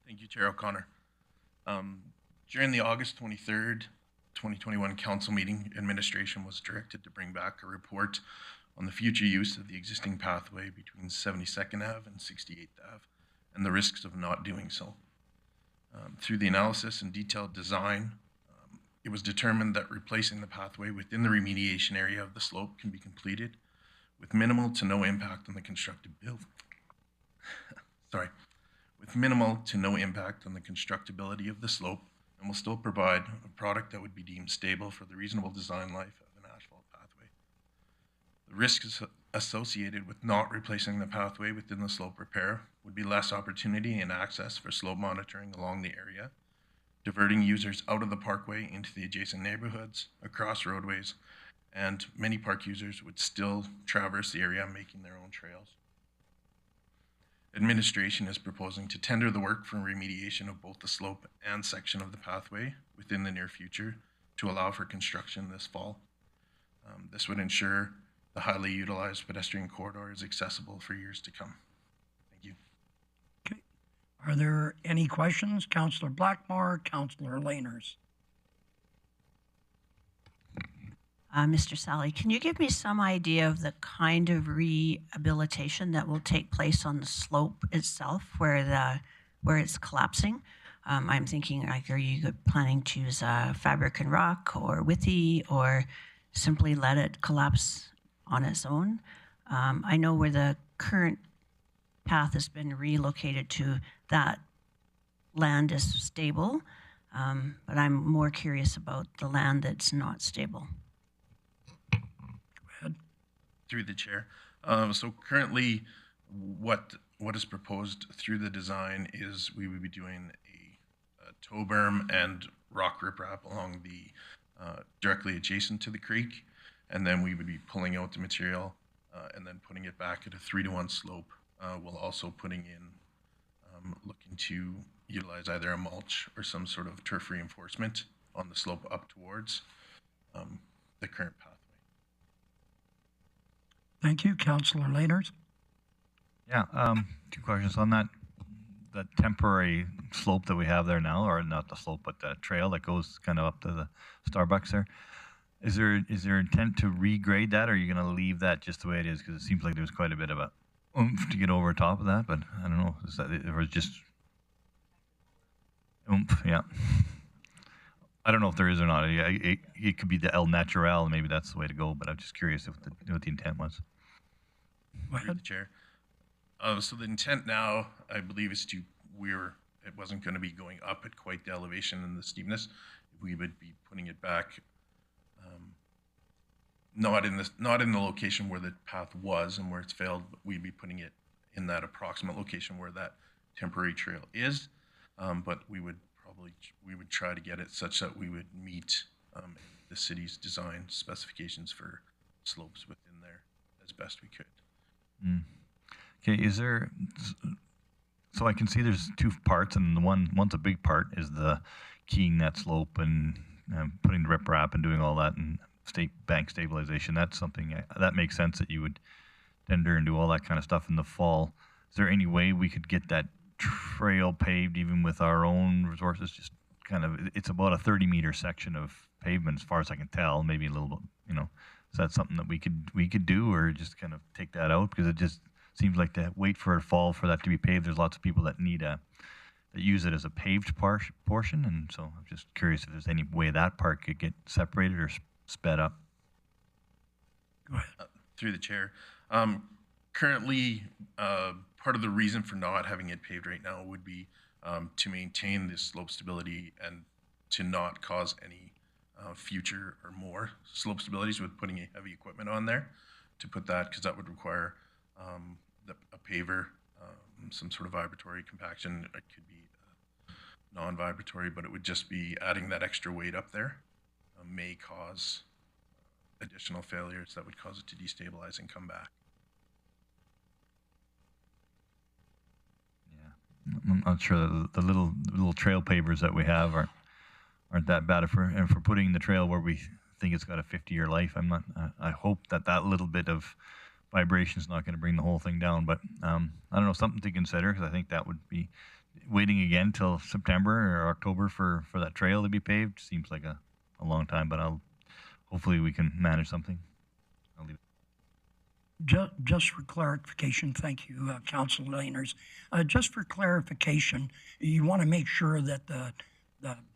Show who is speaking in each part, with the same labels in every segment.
Speaker 1: Thank you, Chair O'Connor. Um, During the August 23rd, 2021 council meeting, administration was directed to bring back a report on the future use of the existing pathway between 72nd Ave and 68th Ave and the risks of not doing so. Through the analysis and detailed design, it was determined that replacing the pathway within the remediation area of the slope can be completed with minimal to no impact on the with minimal to no impact on the constructability of the slope, and will still provide a product that would be deemed stable for the reasonable design life of an asphalt pathway. The risks associated with not replacing the pathway within the slope repair would be less opportunity and access for slope monitoring along the area, diverting users out of the parkway into the adjacent neighborhoods, across roadways, and many park users would still traverse the area making their own trails. Administration is proposing to tender the work for remediation of both the slope and section of the pathway within the near future to allow for construction this fall. This would ensure the highly utilized pedestrian corridor is accessible for years to come. Thank you.
Speaker 2: Okay. Are there any questions? Councillor Blackmore, Councillor Laners.
Speaker 3: Mr. Sally, can you give me some idea of the kind of rehabilitation that will take place on the slope itself where it's collapsing? I'm thinking, like, are you planning to use fabric and rock or withy, or simply let it collapse on its own? I know where the current path has been relocated to, that land is stable, but I'm more curious about the land that's not stable.
Speaker 1: Through the chair. So currently, what is proposed through the design is we would be doing a tow berm and rock riprap along the directly adjacent to the creek, and then we would be pulling out the material and then putting it back at a 3-to-1 slope. We'll also putting in looking to utilize either a mulch or some sort of turf reinforcement on the slope up towards the current path.
Speaker 2: Thank you. Councillor Laners.
Speaker 4: Yeah, 2 questions on that. The temporary slope that we have there now, or not the slope, but the trail that goes kind of up to the Starbucks there. Is there intent to regrade that, or are you going to leave that just the way it is? Because it seems like there's quite a bit of a oomph to get over top of that, but I don't know. Is that or just oomph? Yeah. I don't know if there is or not. It could be the El Natural, maybe that's the way to go, but I'm just curious what the intent was.
Speaker 1: Through the chair. So the intent now, I believe, is it wasn't going to be going up at quite the elevation and the steepness. We would be putting it back, not in the location where the path was and where it's failed, but we'd be putting it in that approximate location where that temporary trail is. But we would try to get it such that we would meet the city's design specifications for slopes within there as best we could.
Speaker 4: Okay, so I can see there's 2 parts, and one's a big part is the keying that slope and putting the riprap and doing all that and bank stabilization. That's something that makes sense that you would tender and do all that kind of stuff in the fall. Is there any way we could get that trail paved even with our own resources? Just kind of, it's about a 30-meter section of pavement as far as I can tell, maybe a little bit, is that something that we could do, or just kind of take that out? Because it just seems like to wait for a fall for that to be paved, there's lots of people that that use it as a paved portion, and so I'm just curious if there's any way that part could get separated or sped up.
Speaker 2: Go ahead.
Speaker 1: Through the chair. Currently, part of the reason for not having it paved right now would be to maintain this slope stability and to not cause any future or more slope stabilities with putting a heavy equipment on there to put that, because that would require a paver, some sort of vibratory compaction. It could be non-vibratory, but it would just be adding that extra weight up there may cause additional failures that would cause it to destabilize and come back.
Speaker 4: I'm not sure that the little trail pavers that we have aren't that bad. If we're putting the trail where we think it's got a 50-year life, I hope that little bit of vibration is not going to bring the whole thing down. But I don't know, something to consider, because I think that would be waiting again till September or October for that trail to be paved seems like a long time, but hopefully we can manage something. I'll leave it.
Speaker 2: Just for clarification, thank you, Council Laners. Just for clarification, you want to make sure that the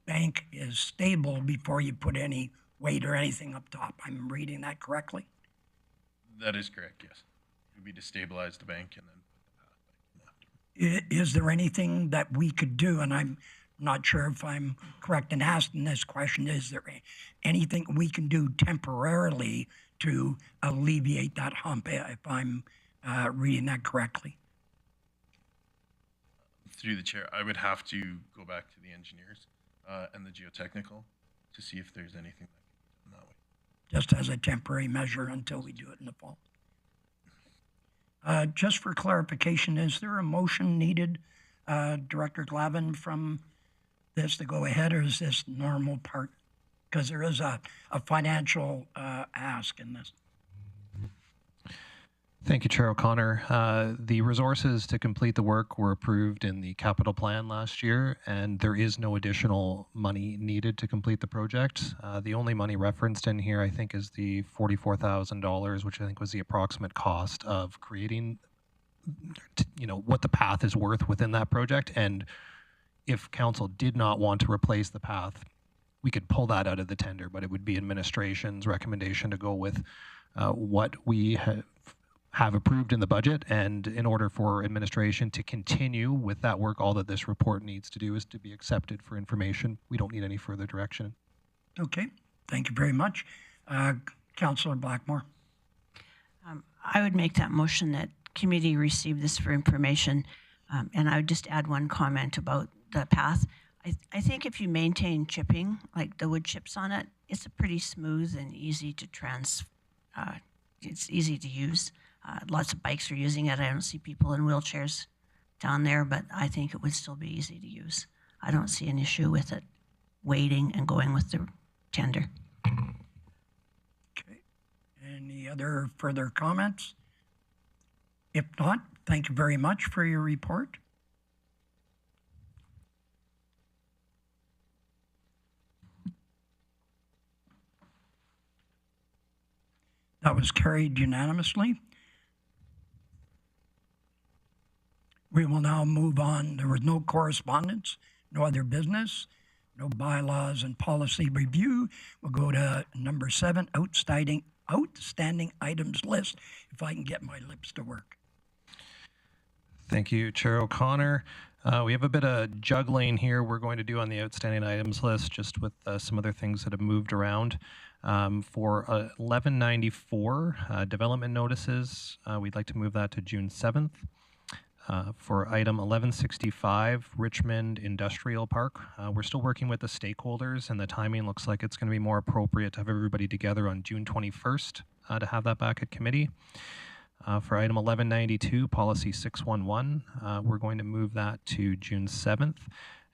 Speaker 2: bank is stable before you put any weight or anything up top. I'm reading that correctly?
Speaker 1: That is correct, yes. It would be to stabilize the bank and then put the path back in after.
Speaker 2: Is there anything that we could do, and I'm not sure if I'm correct in asking this question, is there anything we can do temporarily to alleviate that hump, if I'm reading that correctly?
Speaker 1: Through the chair, I would have to go back to the engineers and the geotechnical to see if there's anything that can be done that way.
Speaker 2: Just as a temporary measure until we do it in the fall. Just for clarification, is there a motion needed, Director Glavin, from this to go ahead, or is this normal part? Because there is a financial ask in this.
Speaker 5: Thank you, Chair O'Connor. The resources to complete the work were approved in the capital plan last year, and there is no additional money needed to complete the project. The only money referenced in here, I think, is the $44,000, which I think was the approximate cost of creating, what the path is worth within that project. And if council did not want to replace the path, we could pull that out of the tender, but it would be administration's recommendation to go with what we have approved in the budget. And in order for administration to continue with that work, all that this report needs to do is to be accepted for information. We don't need any further direction.
Speaker 2: Okay, thank you very much. Councillor Blackmore.
Speaker 3: I would make that motion that committee receive this for information. And I would just add one comment about the path. I think if you maintain chipping, like the wood chips on it, it's a pretty smooth and easy to it's easy to use. Lots of bikes are using it. I don't see people in wheelchairs down there, but I think it would still be easy to use. I don't see an issue with it waiting and going with the tender.
Speaker 2: Okay. Any other further comments? If not, thank you very much for your report. That was carried unanimously. We will now move on. There was no correspondence, no other business, no bylaws and policy review. We'll go to number 7, outstanding items list, if I can get my lips to work.
Speaker 5: Thank you, Chair O'Connor. We have a bit of juggling here we're going to do on the outstanding items list, just with some other things that have moved around. For 1194 development notices, we'd like to move that to June 7th. For item 1165, Richmond Industrial Park, we're still working with the stakeholders, and the timing looks like it's going to be more appropriate to have everybody together on June 21st to have that back at committee. For item 1192, Policy 611, we're going to move that to June 7th.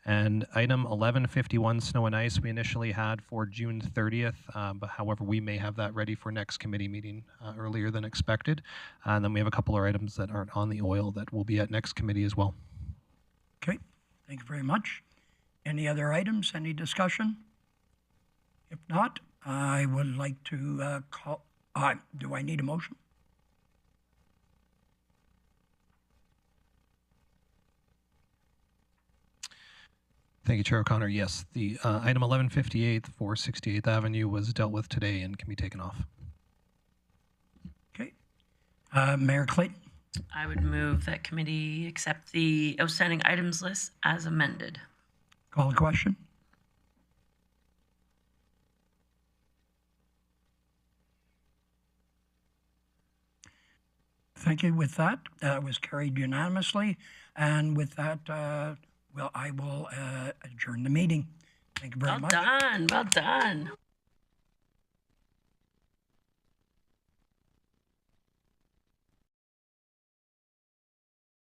Speaker 5: And item 1151, Snow and Ice, we initially had for June 30th, but however, we may have that ready for next committee meeting earlier than expected. And then we have a couple of items that aren't on the oil that will be at next committee as well.
Speaker 2: Okay, thank you very much. Any other items, any discussion? If not, I would like to call, do I need a motion?
Speaker 5: Thank you, Chair O'Connor. Yes, the item 1158 for 68th Avenue was dealt with today and can be taken off.
Speaker 2: Okay. Mayor Clayton.
Speaker 6: I would move that committee accept the outstanding items list as amended.
Speaker 2: Call the question. Thank you. With that, was carried unanimously. And with that, I will adjourn the meeting. Thank you very much.
Speaker 6: Well done. Well done.